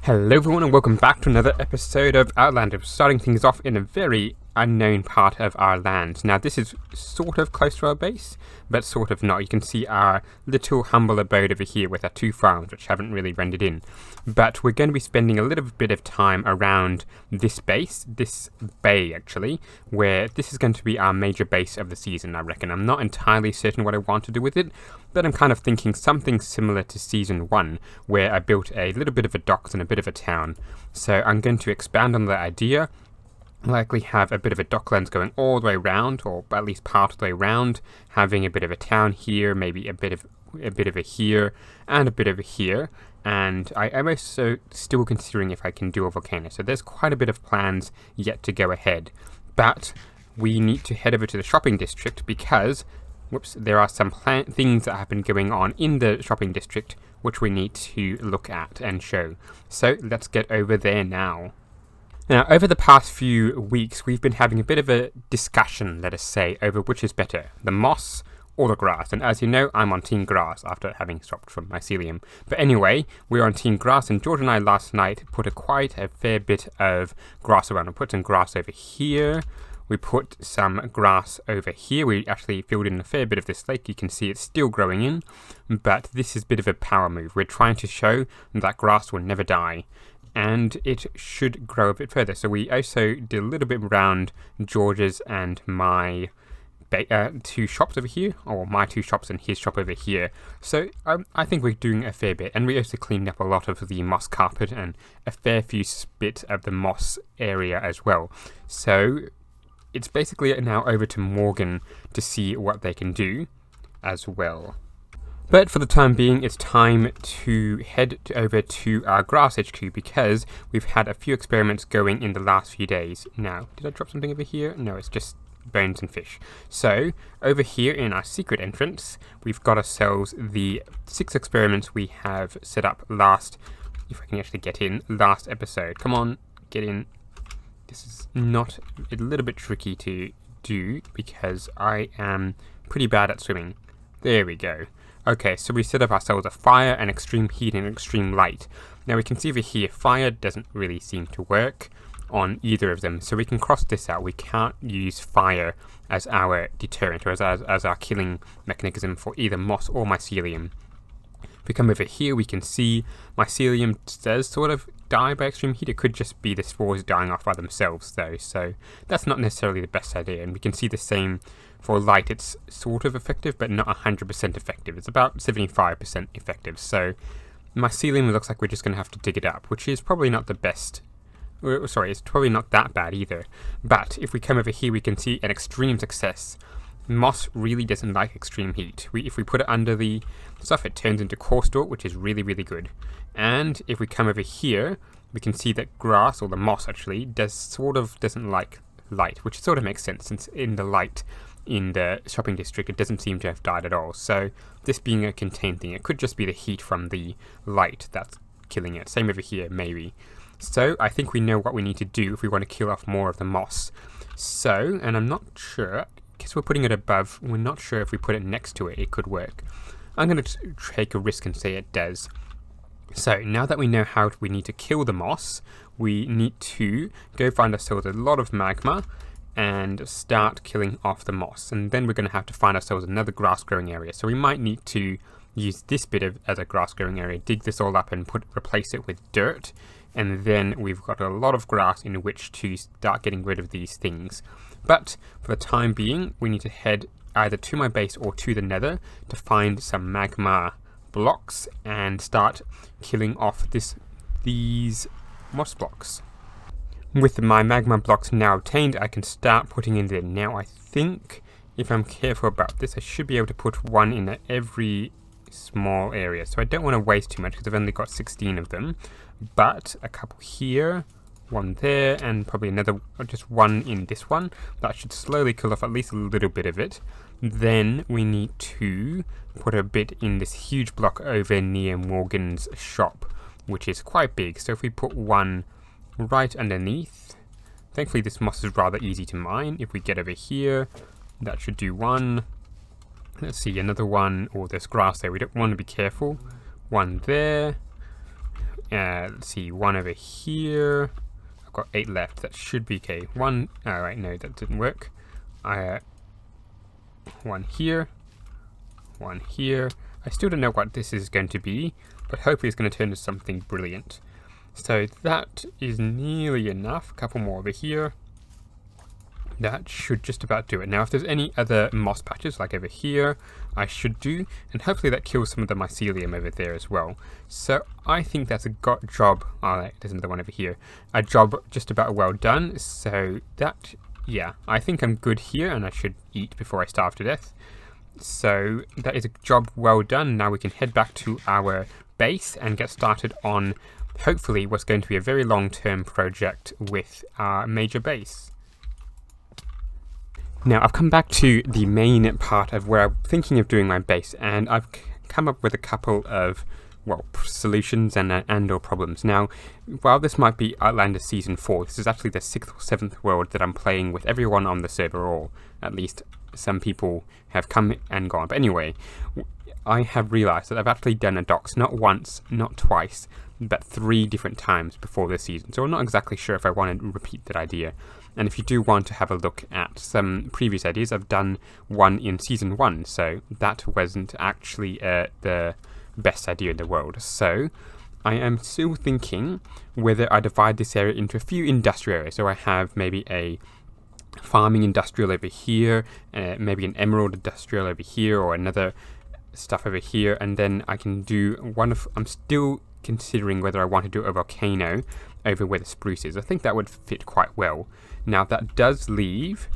Hello everyone and welcome back to another episode of Outlanders, starting things off in a very unknown part of our land. Now this is sort of close to our base, but sort of not. You can see our little humble abode over here with our two farms, which haven't really rendered in. But we're going to be spending a little bit of time around this base, this bay actually, where this is going to be our major base of the season, I reckon. I'm not entirely certain what I want to do with it, but I'm kind of thinking something similar to Season 1, where I built a little bit of a docks and a bit of a town. So I'm going to expand on that idea, likely have a bit of a docklands going all the way around, or at least part of the way around, having a bit of a town here, maybe a bit of a here, and a bit of a here. And I'm also still considering if I can do a volcano. So there's quite a bit of plans yet to go ahead. But we need to head over to the shopping district because there are some things that have been going on in the shopping district which we need to look at and show. So let's get over there now. Now, over the past few weeks, we've been having a bit of a discussion, let us say, over which is better, the moss or the grass. And as you know, I'm on Team Grass after having stopped from mycelium. But anyway, we're on Team Grass, and George and I last night put quite a fair bit of grass around. We put some grass over here. We put some grass over here. We actually filled in a fair bit of this lake. You can see it's still growing in, but this is a bit of a power move. We're trying to show that grass will never die, and it should grow a bit further. So we also did a little bit around George's and my two shops over here, or my two shops and his shop over here. So I think we're doing a fair bit, and we also cleaned up a lot of the moss carpet and a fair few bit of the moss area as well. So it's basically now over to Morgan to see what they can do as well. But for the time being, it's time to head over to our grass HQ because we've had a few experiments going in the last few days. Now, did I drop something over here? No, it's just bones and fish. So, over here in our secret entrance, we've got ourselves the 6 experiments we have set up last, if I can actually get in, last episode. Come on, get in. This is not a little bit tricky to do because I am pretty bad at swimming. There we go. Okay, so we set up ourselves a fire, an extreme heat, and extreme light. Now we can see over here, fire doesn't really seem to work on either of them, so we can cross this out. We can't use fire as our deterrent or as our killing mechanism for either moss or mycelium. If we come over here, we can see mycelium does sort of die by extreme heat. It could just be the spores dying off by themselves though, so that's not necessarily the best idea. And we can see the same for light. It's sort of effective, but not 100% effective. It's about 75% effective, so mycelium looks like we're just going to have to dig it up, which is probably not the best. Sorry, it's probably not that bad either. But if we come over here, we can see an extreme success. Moss really doesn't like extreme heat. If we put it under the stuff, it turns into coarse dirt, which is really, really good. And if we come over here, we can see that grass, or the moss actually, doesn't like light, which sort of makes sense since in the light in the shopping district, it doesn't seem to have died at all. So this being a contained thing, it could just be the heat from the light that's killing it. Same over here, maybe. So I think we know what we need to do if we want to kill off more of the moss. So, and I'm not sure, because we're putting it above, we're not sure if we put it next to it, it could work. I'm going to take a risk and say it does. So now that we know how we need to kill the moss, we need to go find ourselves a lot of magma and start killing off the moss. And then we're going to have to find ourselves another grass growing area. So we might need to use this bit as a grass growing area, dig this all up and replace it with dirt. And then we've got a lot of grass in which to start getting rid of these things. But for the time being, we need to head either to my base or to the nether to find some magma blocks and start killing off these moss blocks. With my magma blocks now obtained, I can start putting in there. Now I think, if I'm careful about this, I should be able to put one in every small area. So I don't want to waste too much because I've only got 16 of them. But a couple here, one there, and probably another, just one in this one. That should slowly kill off at least a little bit of it. Then we need to put a bit in this huge block over near Morgan's shop, which is quite big. So if we put one right underneath, thankfully this moss is rather easy to mine. If we get over here, that should do one. Let's see, another one, or there's grass there, we don't want to be careful. One there. let's see, one over here. I've got 8 left. That should be okay. One. All right, no, that didn't work. One here. One here. I still don't know what this is going to be, but hopefully it's going to turn into something brilliant. So that is nearly enough. A couple more over here. That should just about do it. Now, if there's any other moss patches, like over here, I should do, and hopefully that kills some of the mycelium over there as well. So I think that's a job. Oh, there's another one over here. A job just about well done. So that, yeah, I think I'm good here, and I should eat before I starve to death. So that is a job well done. Now we can head back to our base and get started on, hopefully, what's going to be a very long-term project with our major base. Now, I've come back to the main part of where I'm thinking of doing my base, and I've come up with a couple of, well, solutions and or problems. Now, while this might be Outlanders Season 4, this is actually the 6th or 7th world that I'm playing with everyone on the server, or at least some people have come and gone. But anyway, I have realized that I've actually done a docs not once, not twice, but 3 different times before this season. So I'm not exactly sure if I want to repeat that idea. And if you do want to have a look at some previous ideas, I've done one in Season 1, so that wasn't actually the best idea in the world. So I am still thinking whether I divide this area into a few industrial areas. So I have maybe a farming industrial over here, maybe an emerald industrial over here, or another stuff over here, and then I can do one of, I'm still considering whether I want to do a volcano over where the spruce is. I think that would fit quite well. Now that does leave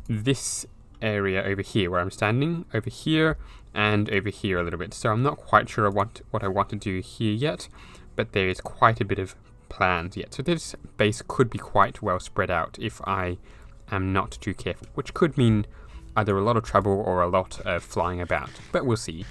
this area over here where I'm standing, over here and over here a little bit. So I'm not quite sure what I want to do here yet, but there is quite a bit of plans yet. So this base could be quite well spread out if I am not too careful, which could mean either a lot of trouble or a lot of flying about, but we'll see.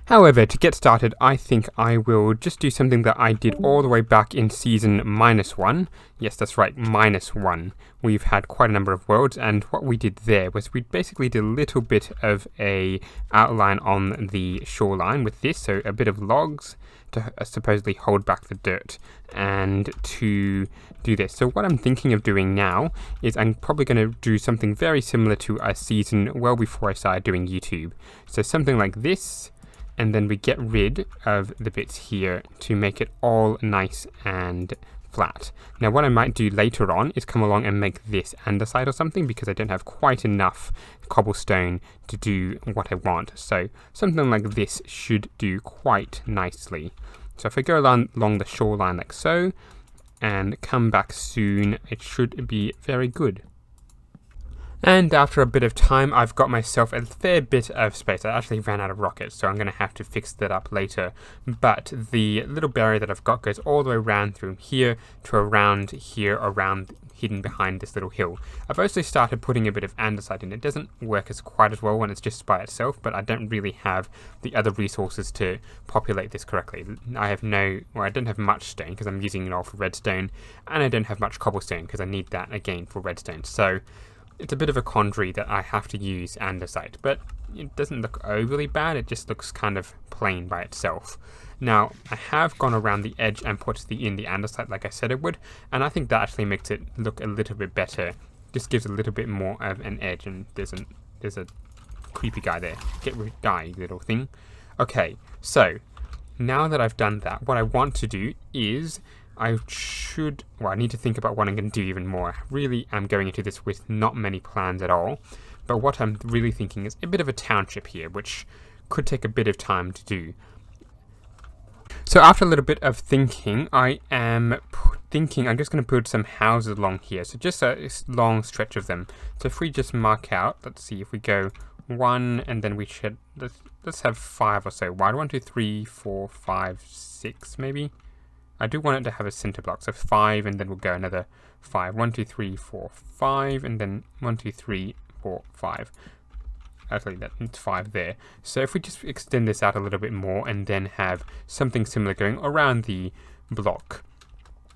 However, to get started, I think I will just do something that I did all the way back in Season -1. Yes, that's right, -1. We've had quite a number of worlds, and what we did there was we basically did a little bit of a outline on the shoreline with this, so a bit of logs to supposedly hold back the dirt and to do this. So what I'm thinking of doing now is I'm probably going to do something very similar to a season well before I started doing YouTube. So something like this, and then we get rid of the bits here to make it all nice and flat. Now what I might do later on is come along and make this andesite or something, because I don't have quite enough cobblestone to do what I want. So something like this should do quite nicely. So if I go along the shoreline like so, and come back soon, it should be very good. And after a bit of time, I've got myself a fair bit of space. I actually ran out of rockets, so I'm going to have to fix that up later. But the little barrier that I've got goes all the way around through here to around here, around hidden behind this little hill. I've also started putting a bit of andesite in. It doesn't work quite as well when it's just by itself, but I don't really have the other resources to populate this correctly. I don't have much stone because I'm using it all for redstone, and I don't have much cobblestone because I need that again for redstone. So it's a bit of a quandary that I have to use andesite, but it doesn't look overly bad, it just looks kind of plain by itself. Now, I have gone around the edge and put in the andesite like I said it would, and I think that actually makes it look a little bit better. Just gives a little bit more of an edge, and there's a creepy guy there. Get rid, die, little thing. Okay, so now that I've done that, what I want to do is I need to think about what I'm going to do even more. I really am going into this with not many plans at all, but what I'm really thinking is a bit of a township here, which could take a bit of time to do. So after a little bit of thinking, I am thinking I'm just going to build some houses along here, so just a long stretch of them. So if we just mark out, let's see, if we go 1, and then we should, let's have 5 or so wide. 1, 2, 3, 4, 5, 6 maybe. I do want it to have a center block, so 5, and then we'll go another 5. 1, 2, 3, 4, 5, and then 1, 2, 3, 4, 5. Actually, that's 5 there. So if we just extend this out a little bit more, and then have something similar going around the block,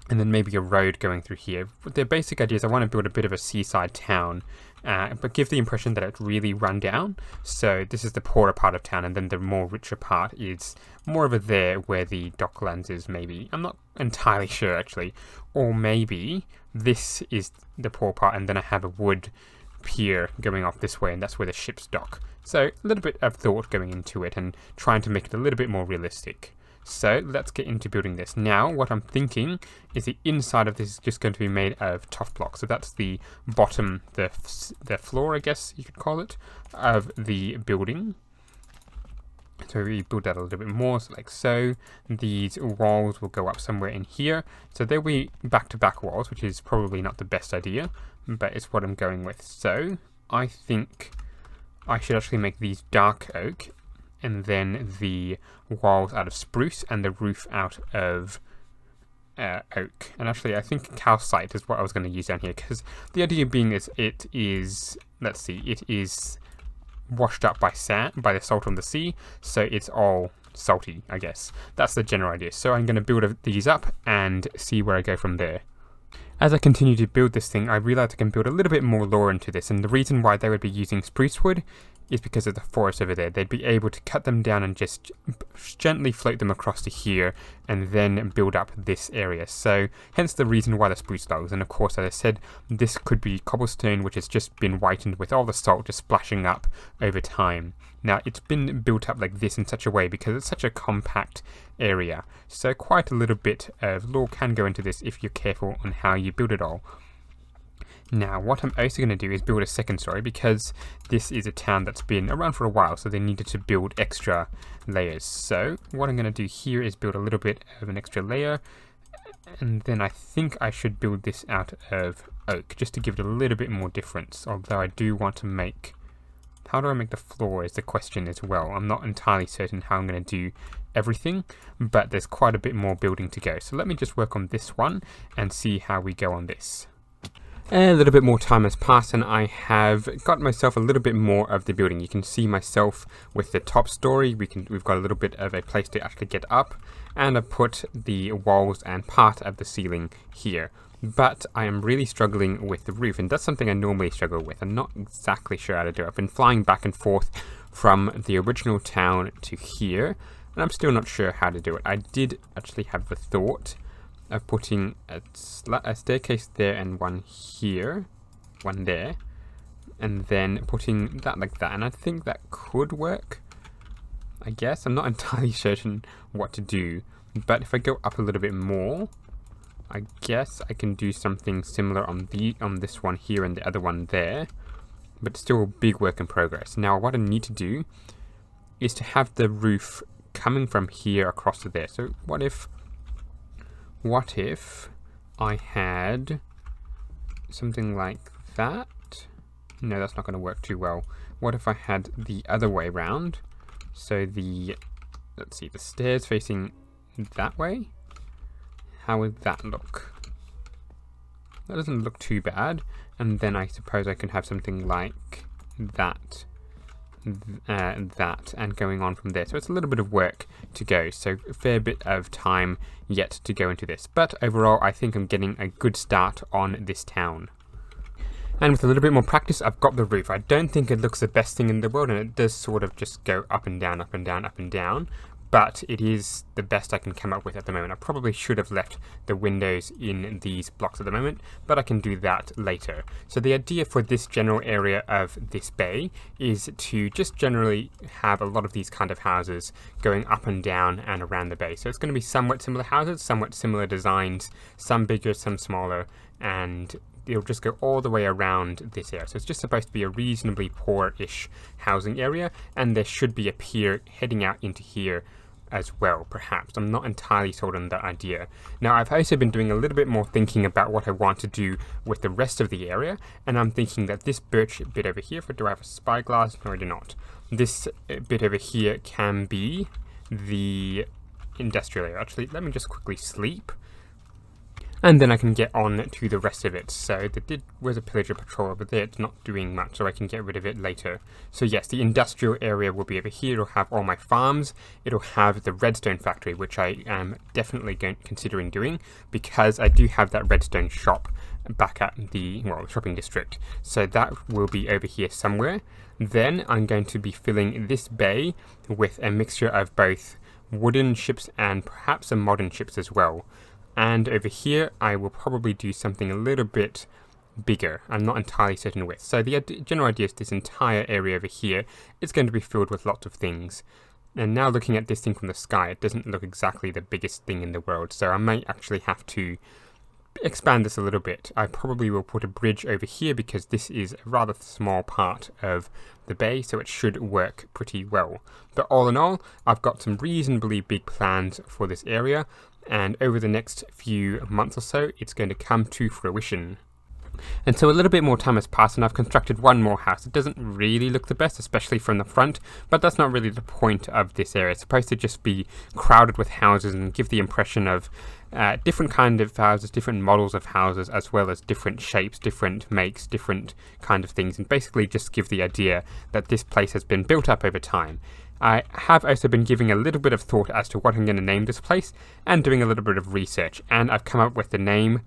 and then maybe a road going through here. The basic idea is I want to build a bit of a seaside town but give the impression that it's really run down. So this is the poorer part of town, and then the more richer part is more over there where the Docklands is, maybe. I'm not entirely sure, actually. Or maybe this is the poor part, and then I have a wood pier going off this way, and that's where the ships dock. So a little bit of thought going into it and trying to make it a little bit more realistic. So let's get into building this. Now what I'm thinking is the inside of this is just going to be made of tough blocks. So that's the bottom, the floor, I guess you could call it, of the building. So we build that a little bit more, so like so. These walls will go up somewhere in here. So they'll be back-to-back walls, which is probably not the best idea, but it's what I'm going with. So I think I should actually make these dark oak, and then the walls out of spruce, and the roof out of oak. And actually I think calcite is what I was going to use down here, because the idea being is it is, let's see, it is washed up by sand, by the salt on the sea, so it's all salty, I guess. That's the general idea. So I'm going to build these up and see where I go from there. As I continue to build this thing, I realized I can build a little bit more lore into this, and the reason why they would be using spruce wood is because of the forest over there. They'd be able to cut them down and just gently float them across to here and then build up this area. So hence the reason why the spruce logs. And of course, as I said, this could be cobblestone, which has just been whitened with all the salt just splashing up over time. Now it's been built up like this in such a way because it's such a compact area. So quite a little bit of lore can go into this if you're careful on how you build it all. Now, what I'm also going to do is build a second story, because this is a town that's been around for a while, so they needed to build extra layers. So what I'm going to do here is build a little bit of an extra layer, and then I think I should build this out of oak, just to give it a little bit more difference, although I do want to make... How do I make the floor is the question as well. I'm not entirely certain how I'm going to do everything, but there's quite a bit more building to go. So let me just work on this one and see how we go on this. A little bit more time has passed, and I have got myself a little bit more of the building. You can see myself with the top story. We've got a little bit of a place to actually get up, and I've put the walls and part of the ceiling here. But I am really struggling with the roof, and that's something I normally struggle with. I'm not exactly sure how to do it. I've been flying back and forth from the original town to here, and I'm still not sure how to do it. I did actually have the thought of putting a staircase there and one here, one there, and then putting that like that, and I think that could work, I guess. I'm not entirely certain what to do, but if I go up a little bit more, I guess I can do something similar on this one here and the other one there, but still a big work in progress. Now what I need to do is to have the roof coming from here across to there. So what if I had something like that? No, that's not going to work too well. What if I had the other way around? So let's see, the stairs facing that way? How would that look? That doesn't look too bad. And then I suppose I can have something like that, and going on from there. So it's a little bit of work to go, so a fair bit of time yet to go into this, but overall I think I'm getting a good start on this town. And with a little bit more practice, I've got the roof. I don't think it looks the best thing in the world, and it does sort of just go up and down, up and down, up and down, but it is the best I can come up with at the moment. I probably should have left the windows in these blocks at the moment, but I can do that later. So the idea for this general area of this bay is to just generally have a lot of these kind of houses going up and down and around the bay. So it's going to be somewhat similar houses, somewhat similar designs, some bigger, some smaller, and it'll just go all the way around this area. So it's just supposed to be a reasonably poor-ish housing area, and there should be a pier heading out into here as well, perhaps. I'm not entirely sold on that idea. Now, I've also been doing a little bit more thinking about what I want to do with the rest of the area, and I'm thinking that this birch bit over here, do I have a spyglass? No, I do not. This bit over here can be the industrial area. Actually, let me just quickly sleep, and then I can get on to the rest of it. So there was a pillager patrol over there. It's not doing much, so I can get rid of it later. So yes, the industrial area will be over here. It'll have all my farms. It'll have the redstone factory, which I am definitely considering doing, because I do have that redstone shop back at the shopping district. So that will be over here somewhere. Then I'm going to be filling this bay with a mixture of both wooden ships and perhaps some modern ships as well. And over here I will probably do something a little bit bigger. I'm not entirely certain with. So the general idea is this entire area over here is going to be filled with lots of things. And now looking at this thing from the sky, it doesn't look exactly the biggest thing in the world, so I might actually have to expand this a little bit. I probably will put a bridge over here because this is a rather small part of the bay, so it should work pretty well. But all in all, I've got some reasonably big plans for this area, and over the next few months or so, it's going to come to fruition. And so a little bit more time has passed and I've constructed one more house. It doesn't really look the best, especially from the front, but that's not really the point of this area. It's supposed to just be crowded with houses and give the impression of different kind of houses, different models of houses, as well as different shapes, different makes, different kind of things, and basically just give the idea that this place has been built up over time. I have also been giving a little bit of thought as to what I'm going to name this place and doing a little bit of research, and I've come up with the name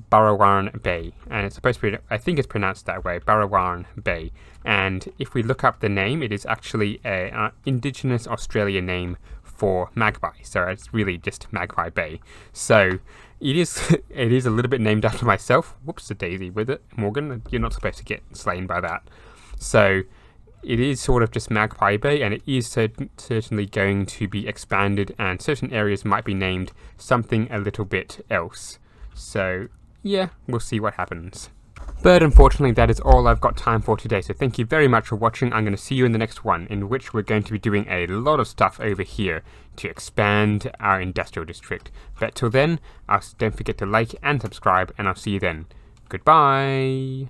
Barrowan Bay, and it's supposed to be, I think it's pronounced that way, Barrowan Bay. And if we look up the name, it is actually an indigenous Australian name for magpie, so it's really just Magpie Bay. So it is it is a little bit named after myself. Whoops a daisy with it, Morgan, you're not supposed to get slain by that. So it is sort of just Magpie Bay, and it is certainly going to be expanded, and certain areas might be named something a little bit else. So yeah, we'll see what happens. But unfortunately, that is all I've got time for today, so thank you very much for watching. I'm going to see you in the next one, in which we're going to be doing a lot of stuff over here to expand our industrial district. But till then, don't forget to like and subscribe, and I'll see you then. Goodbye!